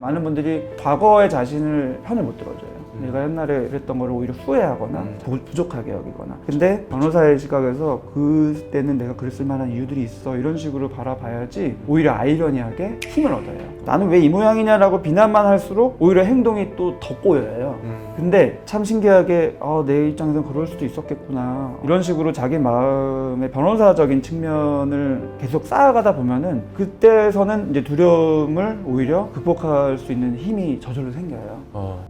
많은 분들이 과거의 자신을 편을 못 들어줘요. 내가 옛날에 이랬던 거를 오히려 후회하거나 부족하게 여기거나. 근데 변호사의 시각에서 그때는 내가 그랬을 만한 이유들이 있어 이런 식으로 바라봐야지 오히려 아이러니하게 힘을 얻어요. 나는 왜 이 모양이냐라고 비난만 할수록 오히려 행동이 또 더 꼬여요. 근데 참 신기하게 내 입장에서는 그럴 수도 있었겠구나 이런 식으로 자기 마음의 변호사적인 측면을 계속 쌓아가다 보면은 그때서는 이제 두려움을 오히려 극복할 수 있는 힘이 저절로 생겨요.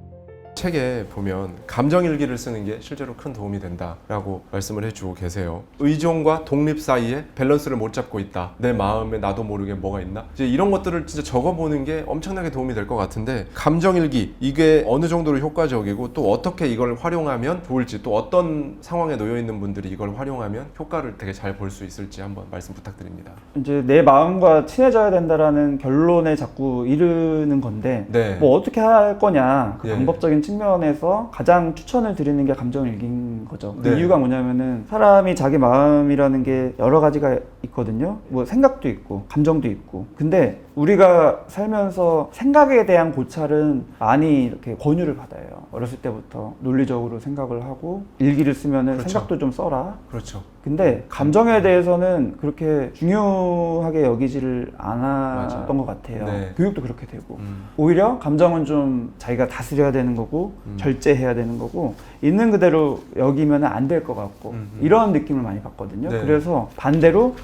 책에 보면 감정일기를 쓰는 게 실제로 큰 도움이 된다라고 말씀을 해주고 계세요. 의존과 독립 사이에 밸런스를 못 잡고 있다. 내 마음에 나도 모르게 뭐가 있나? 이제 이런 것들을 진짜 적어보는 게 엄청나게 도움이 될 것 같은데 감정일기 이게 어느 정도로 효과적이고 또 어떻게 이걸 활용하면 좋을지 또 어떤 상황에 놓여 있는 분들이 이걸 활용하면 효과를 되게 잘 볼 수 있을지 한번 말씀 부탁드립니다. 이제 내 마음과 친해져야 된다라는 결론에 자꾸 이르는 건데 네. 뭐 어떻게 할 거냐 그 예. 방법적인 측면에서 가장 추천을 드리는 게 감정일기인 거죠. 그 네. 이유가 뭐냐면은 사람이 자기 마음이라는 게 여러 가지가 있거든요. 뭐 생각도 있고 감정도 있고. 근데 우리가 살면서 생각에 대한 고찰은 많이 이렇게 권유를 받아요. 어렸을 때부터 논리적으로 생각을 하고 일기를 쓰면은 그렇죠. 생각도 좀 써라. 그렇죠. 근데 감정에 대해서는 그렇게 중요하게 여기지를 않았던 것 같아요. 네. 교육도 그렇게 되고 오히려 감정은 좀 자기가 다스려야 되는 거고 절제해야 되는 거고 있는 그대로 여기면 안 될 것 같고 이런 느낌을 많이 받거든요. 네. 그래서 반대로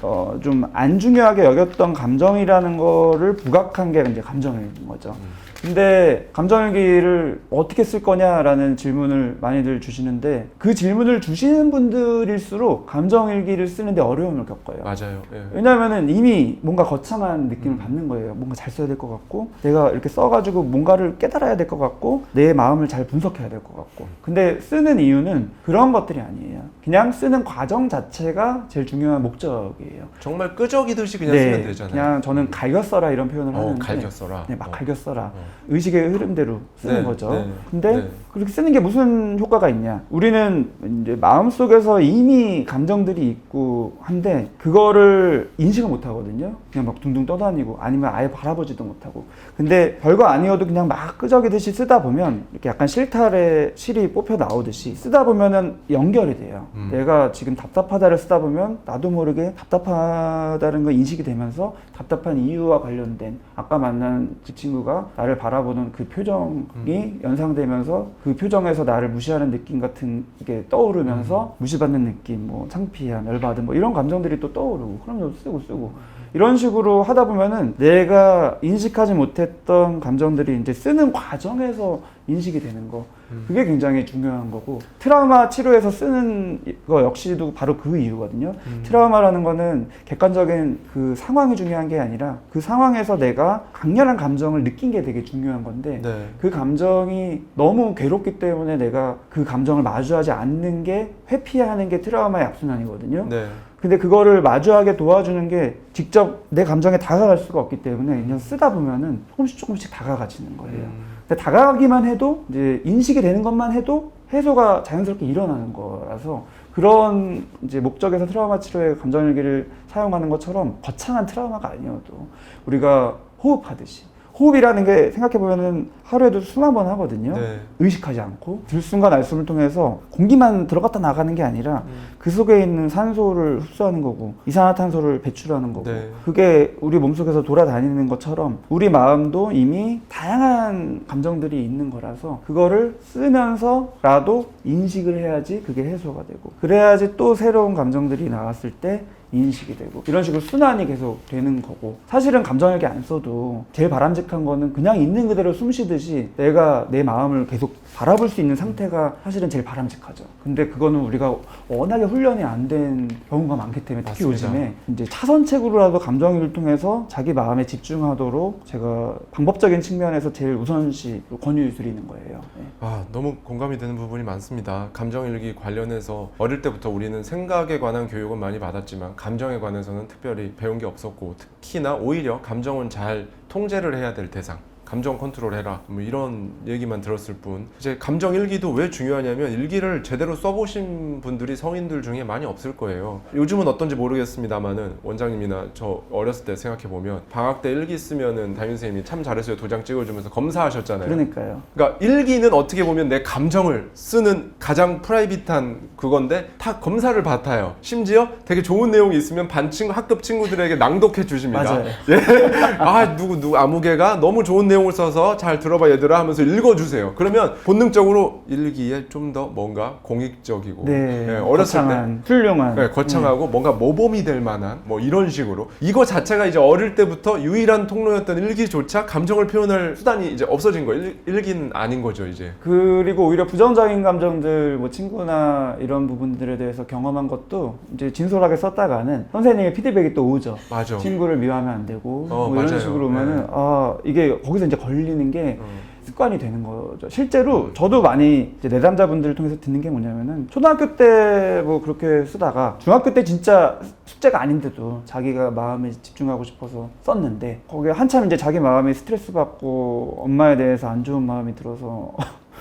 좀 안 중요하게 여겼던 감정이라는 거를 부각한 게 이제 감정일기인 거죠. 근데 감정일기를 어떻게 쓸 거냐라는 질문을 많이들 주시는데 그 질문을 주시는 분들일수록 감정일기를 쓰는데 어려움을 겪어요. 맞아요. 예. 왜냐하면 이미 뭔가 거창한 느낌을 받는 거예요. 뭔가 잘 써야 될 것 같고 내가 이렇게 써가지고 뭔가를 깨달아야 될 것 같고 내 마음을 잘 분석해야 될 것 같고 근데 쓰는 이유는 그런 것들이 아니에요. 그냥 쓰는 과정 자체가 제일 중요한 목적이에요. 정말 끄적이듯이 그냥 네, 쓰면 되잖아요. 그냥 저는 갈겨 써라 이런 표현을 하는데 갈겨 써라. 네, 막 갈겨 써라. 의식의 흐름대로 쓰는 네, 거죠. 네, 근데 네. 그렇게 쓰는 게 무슨 효과가 있냐? 우리는 이제 마음속에서 이미 감정들이 있고 한데 그거를 인식을 못 하거든요. 그냥 막 둥둥 떠다니고 아니면 아예 바라보지도 못하고. 근데 별거 아니어도 그냥 막 끄적이듯이 쓰다 보면 이렇게 약간 실타래 실이 뽑혀 나오듯이 쓰다 보면은 연결이 돼요. 내가 지금 답답하다를 쓰다 보면 나도 모르게 답답하다는 거 인식이 되면서 답답한 이유와 관련된 아까 만난 그 친구가 나를 바라보는 그 표정이 연상되면서 그 표정에서 나를 무시하는 느낌 같은 게 떠오르면서 무시받는 느낌, 뭐 창피함, 열받음 뭐 이런 감정들이 또 떠오르고 그러면 쓰고 이런 식으로 하다 보면은 내가 인식하지 못했던 감정들이 이제 쓰는 과정에서 인식이 되는 거 그게 굉장히 중요한 거고 트라우마 치료에서 쓰는 거 역시도 바로 그 이유거든요. 트라우마라는 거는 객관적인 그 상황이 중요한 게 아니라 그 상황에서 내가 강렬한 감정을 느낀 게 되게 중요한 건데 네. 그 감정이 너무 괴롭기 때문에 내가 그 감정을 마주하지 않는 게 회피하는 게 트라우마의 악순환이거든요. 네. 근데 그거를 마주하게 도와주는 게 직접 내 감정에 다가갈 수가 없기 때문에 그냥 쓰다 보면은 조금씩 다가가지는 거예요. 근데 다가가기만 해도 이제 인식이 되는 것만 해도 해소가 자연스럽게 일어나는 거라서 그런 이제 목적에서 트라우마 치료에 감정일기를 사용하는 것처럼 거창한 트라우마가 아니어도 우리가 호흡하듯이 호흡이라는 게 생각해보면은 하루에도 수만 번 하거든요. 네. 의식하지 않고 들숨과 날숨을 통해서 공기만 들어갔다 나가는 게 아니라 그 속에 있는 산소를 흡수하는 거고 이산화탄소를 배출하는 거고 네. 그게 우리 몸속에서 돌아다니는 것처럼 우리 마음도 이미 다양한 감정들이 있는 거라서 그거를 쓰면서라도 인식을 해야지 그게 해소가 되고 그래야지 또 새로운 감정들이 나왔을 때 인식이 되고 이런 식으로 순환이 계속 되는 거고 사실은 감정일기 안 써도 제일 바람직한 거는 그냥 있는 그대로 숨 쉬듯이 내가 내 마음을 계속 바라볼 수 있는 상태가 사실은 제일 바람직하죠. 근데 그거는 우리가 워낙에 훈련이 안 된 경우가 많기 때문에 특히 맞습니다. 요즘에 이제 차선책으로라도 감정일기를 통해서 자기 마음에 집중하도록 제가 방법적인 측면에서 제일 우선시 권유 드리는 거예요. 네. 너무 공감이 되는 부분이 많습니다. 감정일기 관련해서 어릴 때부터 우리는 생각에 관한 교육은 많이 받았지만 감정에 관해서는 특별히 배운 게 없었고 특히나 오히려 감정은 잘 통제를 해야 될 대상 감정 컨트롤해라 뭐 이런 얘기만 들었을 뿐 이제 감정 일기도 왜 중요하냐면 일기를 제대로 써보신 분들이 성인들 중에 많이 없을 거예요. 요즘은 어떤지 모르겠습니다만은 원장님이나 저 어렸을 때 생각해보면 방학 때 일기 쓰면은 담임선생님이 참 잘했어요 도장 찍어주면서 검사하셨잖아요. 그러니까요. 그러니까 일기는 어떻게 보면 내 감정을 쓰는 가장 프라이빗한 그건데 다 검사를 받아요. 심지어 되게 좋은 내용이 있으면 학급 친구들에게 낭독해 주십니다. 맞아요. 예. 아 누구 아무개가 너무 좋은 내용을 써서 잘 들어봐 얘들아 하면서 읽어주세요. 그러면 본능적으로 일기에 좀 더 뭔가 공익적이고 네, 예, 어렸을 거창한, 훌륭한. 때 거창하고 뭔가 모범이 될 만한 뭐 이런 식으로 이거 자체가 이제 어릴 때부터 유일한 통로였던 일기조차 감정을 표현할 수단이 이제 없어진 거예요. 일기는 아닌 거죠 이제. 그리고 오히려 부정적인 감정들, 뭐 친구나 이런 부분들에 대해서 경험한 것도 이제 진솔하게 썼다가는 선생님의 피드백이 또 오죠. 맞아. 친구를 미워하면 안 되고 뭐 맞아요. 이런 식으로 오면은 네. 아 이게 거기서 이제 걸리는 게 습관이 되는 거죠. 실제로 저도 많이 이제 내담자분들을 통해서 듣는 게 뭐냐면은 초등학교 때 뭐 그렇게 쓰다가 중학교 때 진짜 숙제가 아닌데도 자기가 마음에 집중하고 싶어서 썼는데 거기에 한참 이제 자기 마음이 스트레스 받고 엄마에 대해서 안 좋은 마음이 들어서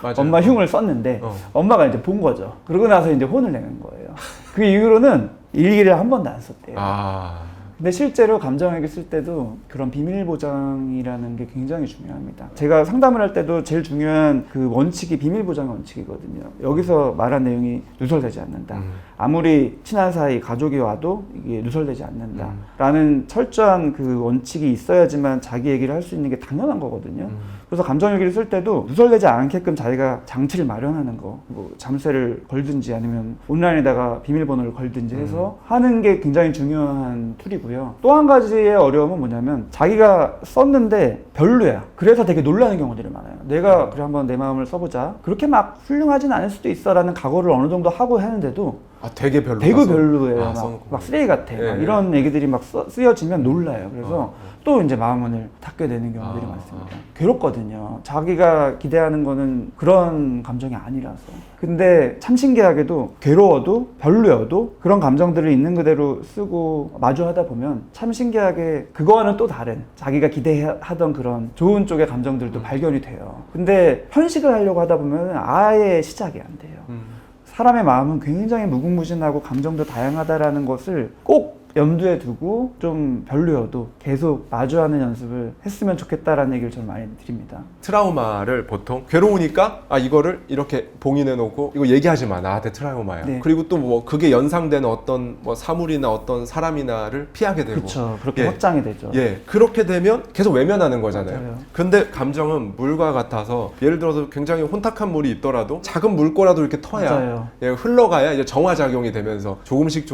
맞아요. 엄마 흉을 썼는데 엄마가 이제 본 거죠. 그러고 나서 이제 혼을 내는 거예요. 그 이후로는 일기를 한 번도 안 썼대요. 아. 근데 실제로 감정일기 쓸 때도 그런 비밀 보장이라는 게 굉장히 중요합니다. 제가 상담을 할 때도 제일 중요한 그 원칙이 비밀 보장 원칙이거든요. 여기서 말한 내용이 누설되지 않는다. 아무리 친한 사이 가족이 와도 이게 누설되지 않는다. 라는 철저한 그 원칙이 있어야지만 자기 얘기를 할 수 있는 게 당연한 거거든요. 그래서 감정일기를 쓸 때도 누설되지 않게끔 자기가 장치를 마련하는 거, 뭐 잠새를 걸든지 아니면 온라인에다가 비밀번호를 걸든지 해서 하는 게 굉장히 중요한 툴이고요. 또 한 가지의 어려움은 뭐냐면 자기가 썼는데 별로야. 그래서 되게 놀라는 경우들이 많아요. 내가 그래 한번 내 마음을 써보자. 그렇게 막 훌륭하진 않을 수도 있어 라는 각오를 어느 정도 하고 했는데도 되게 별로. 되게 별로예요. 아, 막 쓰레기 같아. 예, 막 예. 이런 얘기들이 막 쓰여지면 놀라요. 그래서 또 이제 마음문을 닫게 되는 경우들이 많습니다. 괴롭거든요. 자기가 기대하는 거는 그런 감정이 아니라서. 근데 참 신기하게도 괴로워도 별로여도 그런 감정들을 있는 그대로 쓰고 마주하다 보면 참 신기하게 그거와는 또 다른 자기가 기대하던 그런 좋은 쪽의 감정들도 발견이 돼요. 근데 편식을 하려고 하다 보면 아예 시작이 안 돼요. 사람의 마음은 굉장히 무궁무진하고 감정도 다양하다라는 것을 꼭 염두에 두고 좀 별로여도 계속 마주하는 연습을 했으면 좋겠다라는 얘기를 저는 많이 드립니다. 트라우마를 보통 괴로우니까 이거를 이렇게 봉인해 놓고 이거 얘기하지 마 나한테 트라우마야. 네. 그리고 또 뭐 그게 연상되는 어떤 뭐 사물이나 어떤 사람이나를 피하게 되고. 그렇죠. 그렇게 예. 확장이 되죠. 예, 그렇게 되면 계속 외면하는 거잖아요. 맞아요. 근데 감정은 물과 같아서 예를 들어서 굉장히 혼탁한 물이 있더라도 작은 물꼬라도 이렇게 터야 맞아요. 예, 흘러가야 이제 정화작용이 되면서 조금씩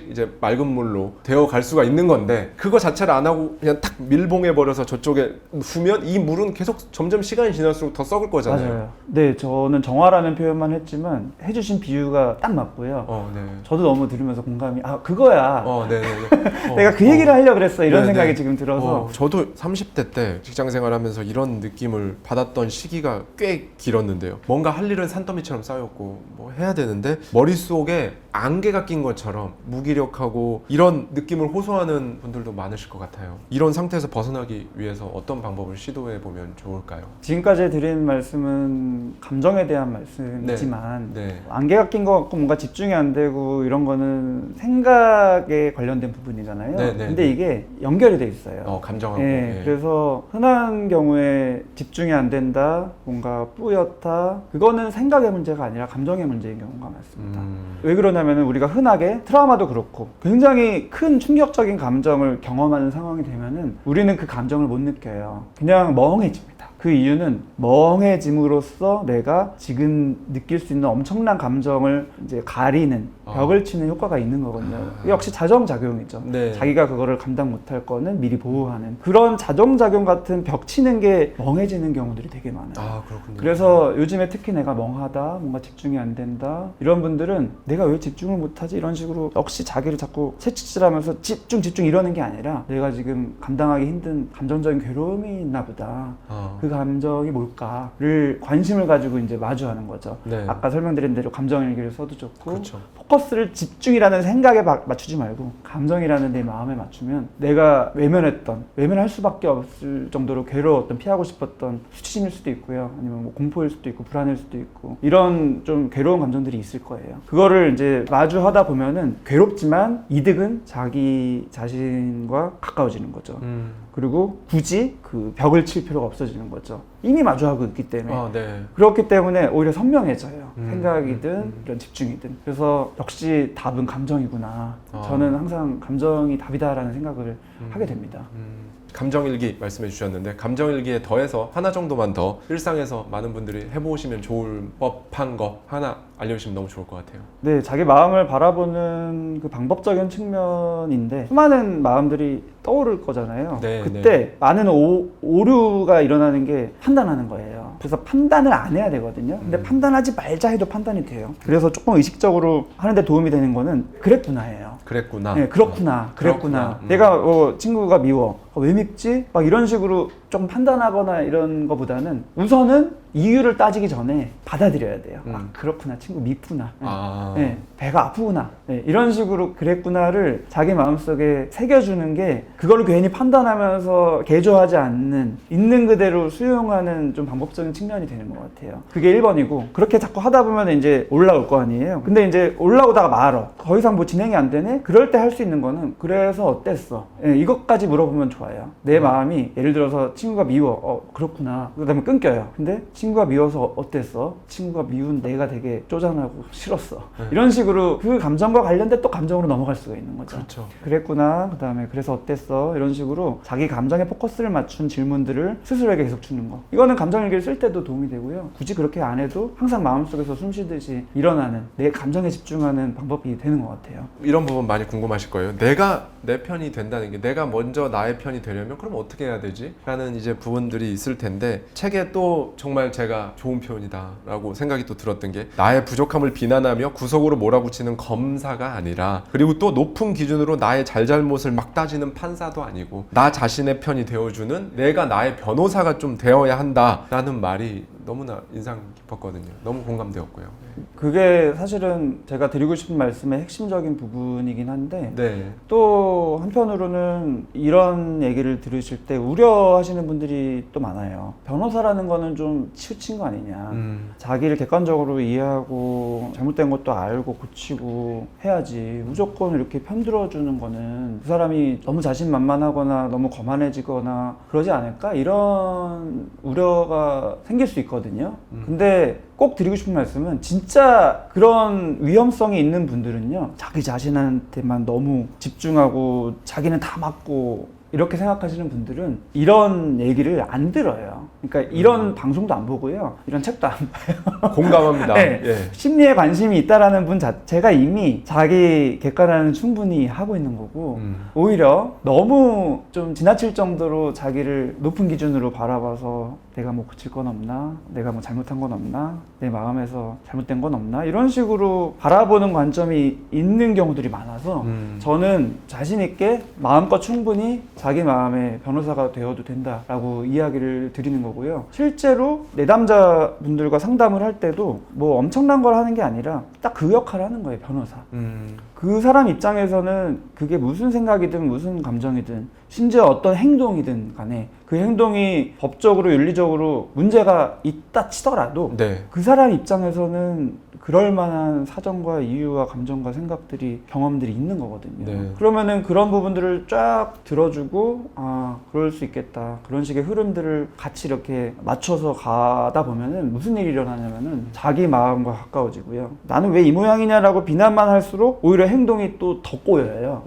이제 맑은 물로 되어 갈 수가 있는 건데 그거 자체를 안 하고 그냥 탁 밀봉해 버려서 저쪽에 두면 이 물은 계속 점점 시간이 지날수록 더 썩을 거잖아요. 맞아요. 네, 저는 정화라는 표현만 했지만 해주신 비유가 딱 맞고요. 네. 저도 너무 들으면서 공감이 그거야. 네네네. 내가 그 얘기를 하려고 그랬어. 이런 네네. 생각이 지금 들어서 저도 30대 때 직장 생활하면서 이런 느낌을 받았던 시기가 꽤 길었는데요. 뭔가 할 일은 산더미처럼 쌓였고 뭐 해야 되는데 머릿속에 안개가 낀 것처럼 무기력하고 이런 느낌을 호소하는 분들도 많으실 것 같아요. 이런 상태에서 벗어나기 위해서 어떤 방법을 시도해 보면 좋을까요? 지금까지 드린 말씀은 감정에 대한 말씀이지만 네. 안개가 낀 것 같고 뭔가 집중이 안 되고 이런 거는 생각에 관련된 부분이잖아요. 네, 네, 근데 네. 이게 연결이 돼 있어요. 감정하고. 예, 그래서 흔한 경우에 집중이 안 된다, 뭔가 뿌옇다, 그거는 생각의 문제가 아니라 감정의 문제인 경우가 많습니다. 왜 그러냐면 우리가 흔하게 트라우마도 그렇고 굉장히 큰 충격적인 감정을 경험하는 상황이 되면은 우리는 그 감정을 못 느껴요. 그냥 멍해집니다. 그 이유는 멍해짐으로써 내가 지금 느낄 수 있는 엄청난 감정을 이제 가리는 벽을 치는 효과가 있는 거거든요. 역시 자정작용이죠. 네. 자기가 그거를 감당 못할 거는 미리 보호하는 그런 자정작용 같은 벽 치는 게 멍해지는 경우들이 되게 많아요. 그렇군요. 그래서 요즘에 특히 내가 멍하다, 뭔가 집중이 안 된다 이런 분들은 내가 왜 집중을 못하지 이런 식으로 역시 자기를 자꾸 채찍질하면서 집중 이러는 게 아니라 내가 지금 감당하기 힘든 감정적인 괴로움이 있나 보다. 그 감정이 뭘까를 관심을 가지고 이제 마주하는 거죠. 네. 아까 설명드린 대로 감정일기를 써도 좋고 그렇죠. 포커스를 집중이라는 생각에 맞추지 말고 감정이라는 내 마음에 맞추면 내가 외면할 수밖에 없을 정도로 괴로웠던, 피하고 싶었던 수치심일 수도 있고요. 아니면 뭐 공포일 수도 있고 불안일 수도 있고 이런 좀 괴로운 감정들이 있을 거예요. 그거를 이제 마주하다 보면은 괴롭지만 이득은 자기 자신과 가까워지는 거죠. 그리고 굳이 그 벽을 칠 필요가 없어지는 거죠. 이미 마주하고 있기 때문에. 네. 그렇기 때문에 오히려 선명해져요. 생각이든 이런 집중이든. 그래서 역시 답은 감정이구나. 저는 항상 감정이 답이다라는 생각을 하게 됩니다. 감정일기 말씀해 주셨는데 감정일기에 더해서 하나 정도만 더 일상에서 많은 분들이 해보시면 좋을 법한 거 하나 알려주시면 너무 좋을 것 같아요. 네, 자기 마음을 바라보는 그 방법적인 측면인데 수많은 마음들이 떠오를 거잖아요. 네, 그때 많은 오류가 일어나는 게 판단하는 거예요. 그래서 판단을 안 해야 되거든요. 근데 판단하지 말자 해도 판단이 돼요. 그래서 조금 의식적으로 하는데 도움이 되는 거는 그랬구나예요. 그랬구나. 네, 그렇구나. 내가 친구가 미워. 왜 밉지? 막 이런 식으로 좀 판단하거나 이런 거보다는 우선은 이유를 따지기 전에 받아들여야 돼요. 아, 그렇구나. 친구 밉구나. 네, 배가 아프구나. 네, 이런 식으로 그랬구나를 자기 마음속에 새겨주는 게 그걸 괜히 판단하면서 개조하지 않는 있는 그대로 수용하는 좀 방법적인 측면이 되는 것 같아요. 그게 1번이고 그렇게 자꾸 하다 보면 이제 올라올 거 아니에요. 근데 이제 올라오다가 말어. 더 이상 뭐 진행이 안 되네? 그럴 때 할 수 있는 거는 그래서 어땠어? 네, 이것까지 물어보면 좋아요. 내 마음이 예를 들어서 친구가 미워. 그렇구나. 그다음에 끊겨요. 근데 친구가 미워서 어땠어? 친구가 미운 내가 되게 쪼잔하고 싫었어. 이런 식으로 그 감정과 관련된 또 감정으로 넘어갈 수가 있는 거죠. 그렇죠. 그랬구나. 그다음에 그래서 어땠어? 이런 식으로 자기 감정에 포커스를 맞춘 질문들을 스스로에게 계속 주는 거. 이거는 감정일기를 쓸 때도 도움이 되고요. 굳이 그렇게 안 해도 항상 마음속에서 숨쉬듯이 일어나는 내 감정에 집중하는 방법이 되는 것 같아요. 이런 부분 많이 궁금하실 거예요. 내가 내 편이 된다는 게 내가 먼저 나의 편이 되려면 그럼 어떻게 해야 되지? 라는 이제 부분들이 있을 텐데 책에 또 정말 제가 좋은 표현이다 라고 생각이 또 들었던 게 나의 부족함을 비난하며 구석으로 몰아붙이는 검사가 아니라 그리고 또 높은 기준으로 나의 잘잘못을 막 따지는 판사도 아니고 나 자신의 편이 되어주는 내가 나의 변호사가 좀 되어야 한다라는 말이 너무나 인상 깊었거든요. 너무 공감되었고요. 그게 사실은 제가 드리고 싶은 말씀의 핵심적인 부분이긴 한데 네. 또 한편으로는 이런 얘기를 들으실 때 우려하시는 분들이 또 많아요. 변호사라는 거는 좀 치우친 거 아니냐. 자기를 객관적으로 이해하고 잘못된 것도 알고 고치고 해야지. 무조건 이렇게 편들어주는 거는 그 사람이 너무 자신만만하거나 너무 거만해지거나 그러지 않을까? 이런 우려가 생길 수 있거든요. 근데 꼭 드리고 싶은 말씀은 진짜 그런 위험성이 있는 분들은요, 자기 자신한테만 너무 집중하고 자기는 다 맞고 이렇게 생각하시는 분들은 이런 얘기를 안 들어요. 그러니까 이런 방송도 안 보고요, 이런 책도 안 봐요. 공감합니다. 네. 예. 심리에 관심이 있다라는 분 자체가 이미 자기 객관화는 충분히 하고 있는 거고, 오히려 너무 좀 지나칠 정도로 자기를 높은 기준으로 바라봐서 내가 뭐 고칠 건 없나? 내가 뭐 잘못한 건 없나? 내 마음에서 잘못된 건 없나? 이런 식으로 바라보는 관점이 있는 경우들이 많아서 저는 자신 있게 마음껏 충분히 자기 마음의 변호사가 되어도 된다라고 이야기를 드리는 거고요. 실제로 내담자분들과 상담을 할 때도 뭐 엄청난 걸 하는 게 아니라 딱 그 역할을 하는 거예요, 변호사. 그 사람 입장에서는 그게 무슨 생각이든 무슨 감정이든 심지어 어떤 행동이든 간에 그 행동이 법적으로 윤리적으로 문제가 있다 치더라도 네. 그 사람 입장에서는 그럴 만한 사정과 이유와 감정과 생각들이 경험들이 있는 거거든요. 네. 그러면은 그런 부분들을 쫙 들어주고 아 그럴 수 있겠다, 그런 식의 흐름들을 같이 이렇게 맞춰서 가다 보면은 무슨 일이 일어나냐면은 자기 마음과 가까워지고요. 나는 왜 이 모양이냐라고 비난만 할수록 오히려 행동이 또 더 꼬여요.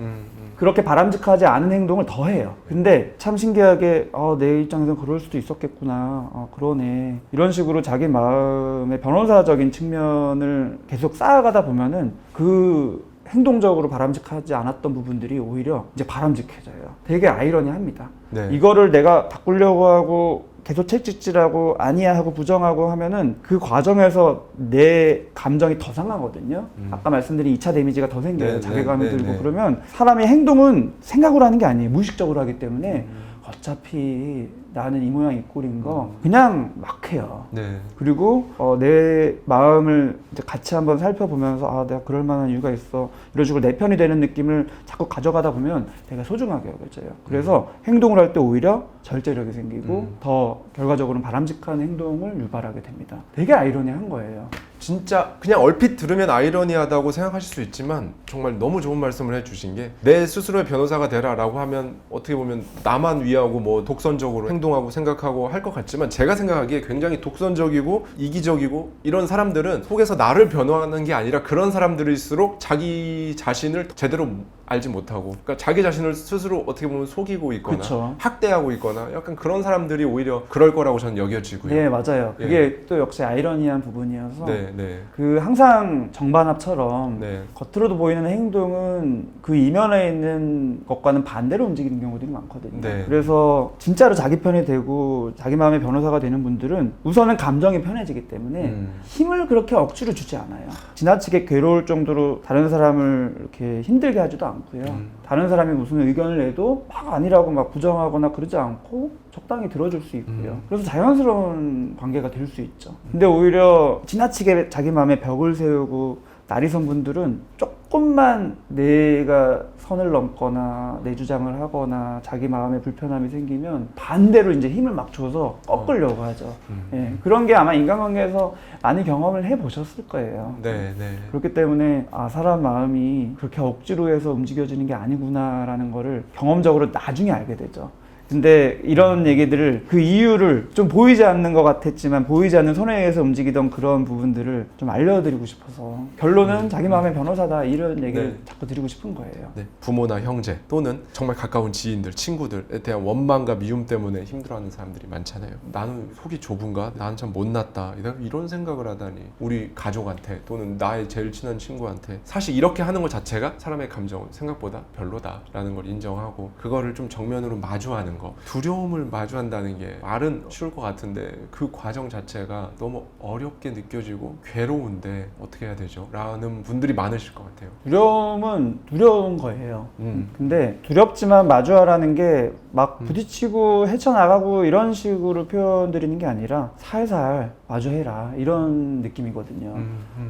그렇게 바람직하지 않은 행동을 더 해요. 근데 참 신기하게 내 입장에서는 그럴 수도 있었겠구나. 그러네. 이런 식으로 자기 마음의 변호사적인 측면을 계속 쌓아가다 보면은 그 행동적으로 바람직하지 않았던 부분들이 오히려 이제 바람직해져요. 되게 아이러니합니다. 네. 이거를 내가 바꾸려고 하고 계속 채찍질하고 아니야 하고 부정하고 하면은 그 과정에서 내 감정이 더 상하거든요. 아까 말씀드린 2차 데미지가 더 생겨요. 네, 자괴감이 네, 들고 네. 그러면 사람의 행동은 생각으로 하는 게 아니에요. 무의식적으로 하기 때문에 어차피 나는 이 모양 이 꼴인 거 그냥 막 해요. 네. 그리고 내 마음을 이제 같이 한번 살펴보면서 아 내가 그럴 만한 이유가 있어 이런 식으로 내 편이 되는 느낌을 자꾸 가져가다 보면 되게 소중하게 여겨져요. 그래서 행동을 할 때 오히려 절제력이 생기고 더 결과적으로는 바람직한 행동을 유발하게 됩니다. 되게 아이러니한 거예요. 진짜 그냥 얼핏 들으면 아이러니하다고 생각하실 수 있지만 정말 너무 좋은 말씀을 해주신 게 내 스스로의 변호사가 되라라고 하면 어떻게 보면 나만 위하고 뭐 독선적으로 행동하고 생각하고 할 것 같지만 제가 생각하기에 굉장히 독선적이고 이기적이고 이런 사람들은 속에서 나를 변호하는 게 아니라 그런 사람들일수록 자기 자신을 제대로 알지 못하고 그러니까 자기 자신을 스스로 어떻게 보면 속이고 있거나 그쵸. 학대하고 있거나 약간 그런 사람들이 오히려 그럴 거라고 저는 여겨지고요. 네 맞아요. 그게 또 역시 아이러니한 부분이어서 네. 그 항상 정반합처럼 네. 겉으로도 보이는 행동은 그 이면에 있는 것과는 반대로 움직이는 경우들이 많거든요. 네. 그래서 진짜로 자기 편이 되고 자기 마음의 변호사가 되는 분들은 우선은 감정이 편해지기 때문에 힘을 그렇게 억지로 주지 않아요. 지나치게 괴로울 정도로 다른 사람을 이렇게 힘들게 하지도 않고요. 다른 사람이 무슨 의견을 내도 막 아니라고 막 부정하거나 그러지 않고 적당히 들어줄 수 있고요. 그래서 자연스러운 관계가 될 수 있죠. 근데 오히려 지나치게 자기 마음에 벽을 세우고 나리선 분들은 조금만 내가 선을 넘거나 내 주장을 하거나 자기 마음에 불편함이 생기면 반대로 이제 힘을 막 줘서 꺾으려고 하죠. 예, 그런 게 아마 인간관계에서 많이 경험을 해보셨을 거예요. 네. 그렇기 때문에 아 사람 마음이 그렇게 억지로 해서 움직여지는 게 아니구나라는 거를 경험적으로 나중에 알게 되죠. 근데 이런 얘기들을 그 이유를 좀 보이지 않는 것 같았지만 보이지 않는 손에 의해서 움직이던 그런 부분들을 좀 알려드리고 싶어서 결론은 자기 마음의 변호사다 이런 얘기를 자꾸 드리고 싶은 거예요. 네. 부모나 형제 또는 정말 가까운 지인들, 친구들에 대한 원망과 미움 때문에 힘들어하는 사람들이 많잖아요. 나는 속이 좁은가? 나는 참 못났다. 이런 생각을 하다니 우리 가족한테 또는 나의 제일 친한 친구한테 사실 이렇게 하는 것 자체가 사람의 감정은 생각보다 별로다라는 걸 인정하고 그거를 좀 정면으로 마주하는 거. 두려움을 마주한다는 게 말은 쉬울 것 같은데 그 과정 자체가 너무 어렵게 느껴지고 괴로운데 어떻게 해야 되죠? 라는 분들이 많으실 것 같아요. 두려움은 두려운 거예요. 근데 두렵지만 마주하라는 게 막 부딪히고 헤쳐나가고 이런 식으로 표현드리는 게 아니라 살살 마주해라 이런 느낌이거든요.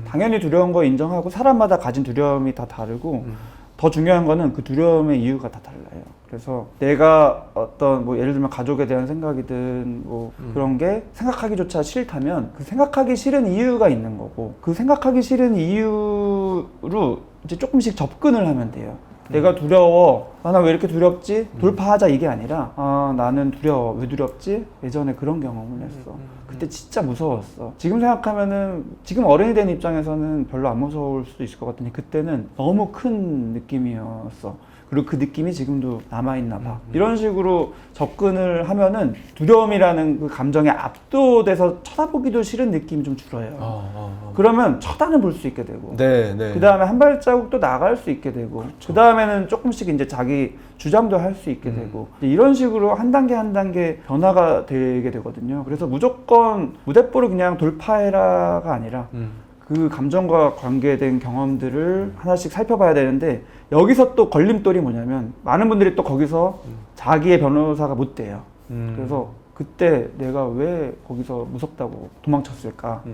당연히 두려운 거 인정하고 사람마다 가진 두려움이 다 다르고 더 중요한 거는 그 두려움의 이유가 다 달라요. 그래서 내가 어떤 뭐 예를 들면 가족에 대한 생각이든 뭐 그런 게 생각하기조차 싫다면 그 생각하기 싫은 이유가 있는 거고 그 생각하기 싫은 이유로 이제 조금씩 접근을 하면 돼요. 내가 두려워. 아, 나 왜 이렇게 두렵지? 돌파하자 이게 아니라 아, 나는 두려워. 왜 두렵지? 예전에 그런 경험을 했어. 그때 진짜 무서웠어. 지금 생각하면은 지금 어른이 된 입장에서는 별로 안 무서울 수도 있을 것 같은데 그때는 너무 큰 느낌이었어. 그리고 그 느낌이 지금도 남아있나 봐. 이런 식으로 접근을 하면은 두려움이라는 그 감정에 압도돼서 쳐다보기도 싫은 느낌이 좀 줄어요. 그러면 쳐다는 볼 수 있게 되고 네. 그 다음에 한 발자국 또 나갈 수 있게 되고 그 다음에는 조금씩 이제 자기 주장도 할 수 있게 되고 이런 식으로 한 단계 한 단계 변화가 되게 되거든요. 그래서 무조건 무대뽀로 그냥 돌파해라가 아니라 그 감정과 관계된 경험들을 하나씩 살펴봐야 되는데 여기서 또 걸림돌이 뭐냐면 많은 분들이 또 거기서 자기의 변호사가 못 돼요. 그래서 그때 내가 왜 거기서 무섭다고 도망쳤을까?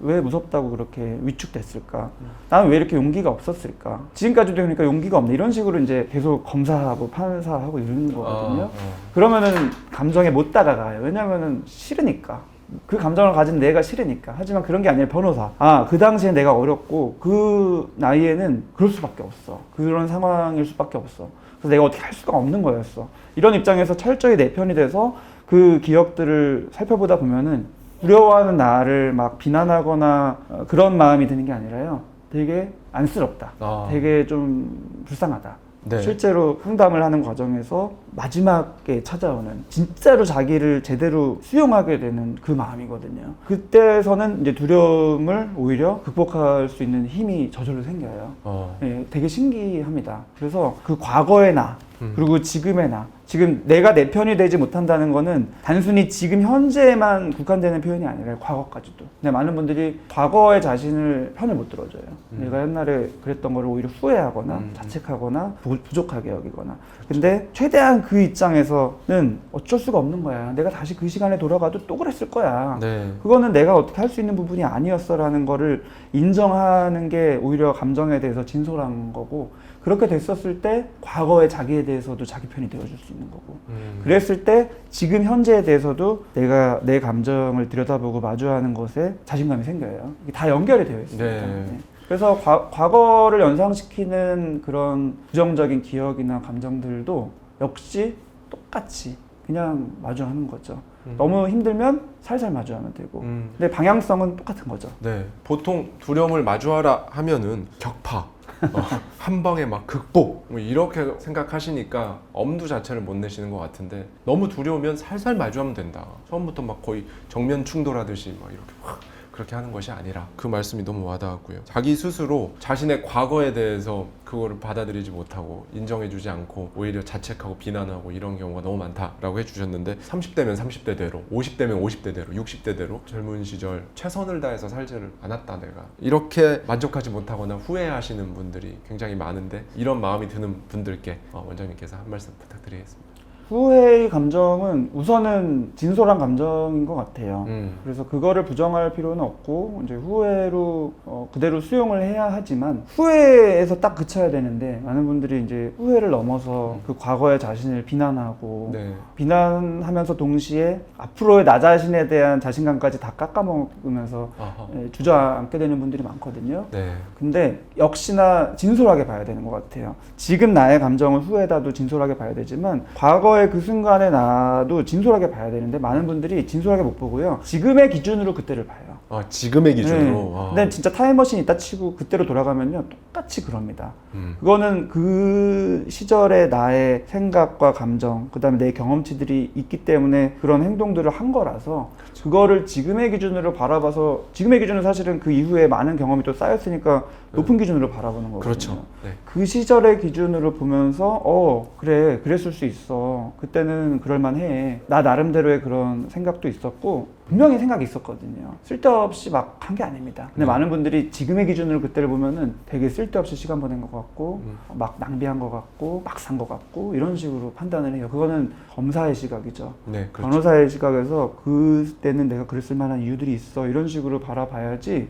왜 무섭다고 그렇게 위축됐을까? 나는 왜 이렇게 용기가 없었을까? 지금까지도 그러니까 용기가 없네. 이런 식으로 이제 계속 검사하고 판사하고 이러는 거거든요. 그러면은 감정에 못 다가가요. 왜냐면은 싫으니까. 그 감정을 가진 내가 싫으니까. 하지만 그런 게 아니라 변호사. 아, 그 당시에 내가 어렸고 그 나이에는 그럴 수밖에 없어. 그런 상황일 수밖에 없어. 그래서 내가 어떻게 할 수가 없는 거였어. 이런 입장에서 철저히 내 편이 돼서 그 기억들을 살펴보다 보면은 두려워하는 나를 막 비난하거나 그런 마음이 드는 게 아니라요. 되게 안쓰럽다. 되게 좀 불쌍하다. 네. 실제로 상담을 하는 과정에서 마지막에 찾아오는 진짜로 자기를 제대로 수용하게 되는 그 마음이거든요. 그때서는 이제 두려움을 오히려 극복할 수 있는 힘이 저절로 생겨요. 네, 되게 신기합니다. 그래서 그 과거의 나, 그리고 지금의 나, 지금 내가 내 편이 되지 못한다는 거는 단순히 지금 현재에만 국한되는 표현이 아니라 과거까지도. 근데 많은 분들이 과거의 자신을 편을 못 들어줘요. 내가 옛날에 그랬던 거를 오히려 후회하거나 자책하거나 부족하게 여기거나. 근데 최대한 그 입장에서는 어쩔 수가 없는 거야. 내가 다시 그 시간에 돌아가도 또 그랬을 거야. 네. 그거는 내가 어떻게 할 수 있는 부분이 아니었어라는 거를 인정하는 게 오히려 감정에 대해서 진솔한 거고, 그렇게 됐었을 때 과거의 자기에 대해서도 자기 편이 되어줄 수 있는 거고, 그랬을 때 지금 현재에 대해서도 내가 내 감정을 들여다보고 마주하는 것에 자신감이 생겨요. 이게 다 연결이 되어 있습니다. 네. 네. 그래서 과거를 연상시키는 그런 부정적인 기억이나 감정들도 역시 똑같이 그냥 마주하는 거죠. 너무 힘들면 살살 마주하면 되고, 근데 방향성은 똑같은 거죠. 네. 보통 두려움을 마주하라 하면은 격파, 한 방에 막 극복 뭐 이렇게 생각하시니까 엄두 자체를 못 내시는 것 같은데, 너무 두려우면 살살 마주하면 된다. 처음부터 막 거의 정면 충돌하듯이 막 이렇게 확 그렇게 하는 것이 아니라, 그 말씀이 너무 와닿았고요. 자기 스스로 자신의 과거에 대해서 그거를 받아들이지 못하고 인정해주지 않고 오히려 자책하고 비난하고 이런 경우가 너무 많다라고 해주셨는데, 30대면 30대대로, 50대면 50대대로, 60대대로 젊은 시절 최선을 다해서 살지를 않았다 내가, 이렇게 만족하지 못하거나 후회하시는 분들이 굉장히 많은데, 이런 마음이 드는 분들께 원장님께서 한 말씀 부탁드리겠습니다. 후회의 감정은 우선은 진솔한 감정인 것 같아요. 그래서 그거를 부정할 필요는 없고, 이제 후회로 그대로 수용을 해야 하지만, 후회에서 딱 그쳐야 되는데 많은 분들이 이제 후회를 넘어서 그 과거의 자신을 비난하고, 네. 비난하면서 동시에 앞으로의 나 자신에 대한 자신감까지 다 깎아먹으면서 주저앉게 되는 분들이 많거든요. 네. 근데 역시나 진솔하게 봐야 되는 것 같아요. 지금 나의 감정을 후회다도 진솔하게 봐야 되지만, 과거의 그 순간에 나도 진솔하게 봐야 되는데, 많은 분들이 진솔하게 못 보고요, 지금의 기준으로 그때를 봐요. 지금의 기준으로. 네. 근데 진짜 타임머신 있다 치고 그때로 돌아가면요, 똑같이 그럽니다. 그거는 그 시절의 나의 생각과 감정, 그 다음에 내 경험치들이 있기 때문에 그런 행동들을 한 거라서, 그거를 지금의 기준으로 바라봐서, 지금의 기준은 사실은 그 이후에 많은 경험이 또 쌓였으니까 높은 기준으로 바라보는 거거든요. 그렇죠. 네. 그 시절의 기준으로 보면서 그래, 그랬을 수 있어, 그때는 그럴만해, 나 나름대로의 그런 생각도 있었고, 분명히 생각이 있었거든요. 쓸데없이 막 한 게 아닙니다. 근데 많은 분들이 지금의 기준으로 그때를 보면은 되게 쓸데없이 시간 보낸 것 같고, 막 낭비한 것 같고, 막 산 것 같고, 이런 식으로 판단을 해요. 그거는 검사의 시각이죠. 네, 그렇죠. 변호사의 시각에서 그때는 내가 그랬을 만한 이유들이 있어, 이런 식으로 바라봐야지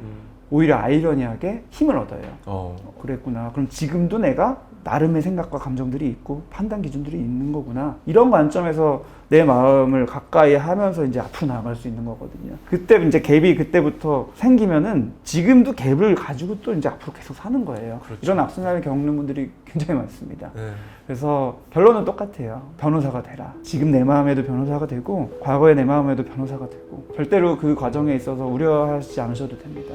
오히려 아이러니하게 힘을 얻어요. 그랬구나. 그럼 지금도 내가 나름의 생각과 감정들이 있고 판단 기준들이 있는 거구나. 이런 관점에서 내 마음을 가까이 하면서 이제 앞으로 나아갈 수 있는 거거든요. 그때 이제 갭이 그때부터 생기면은 지금도 갭을 가지고 또 이제 앞으로 계속 사는 거예요. 그렇죠. 이런 악순환을 겪는 분들이 굉장히 많습니다. 네. 그래서 결론은 똑같아요. 변호사가 되라. 지금 내 마음에도 변호사가 되고, 과거의 내 마음에도 변호사가 되고, 절대로 그 과정에 있어서 우려하지 않으셔도 됩니다.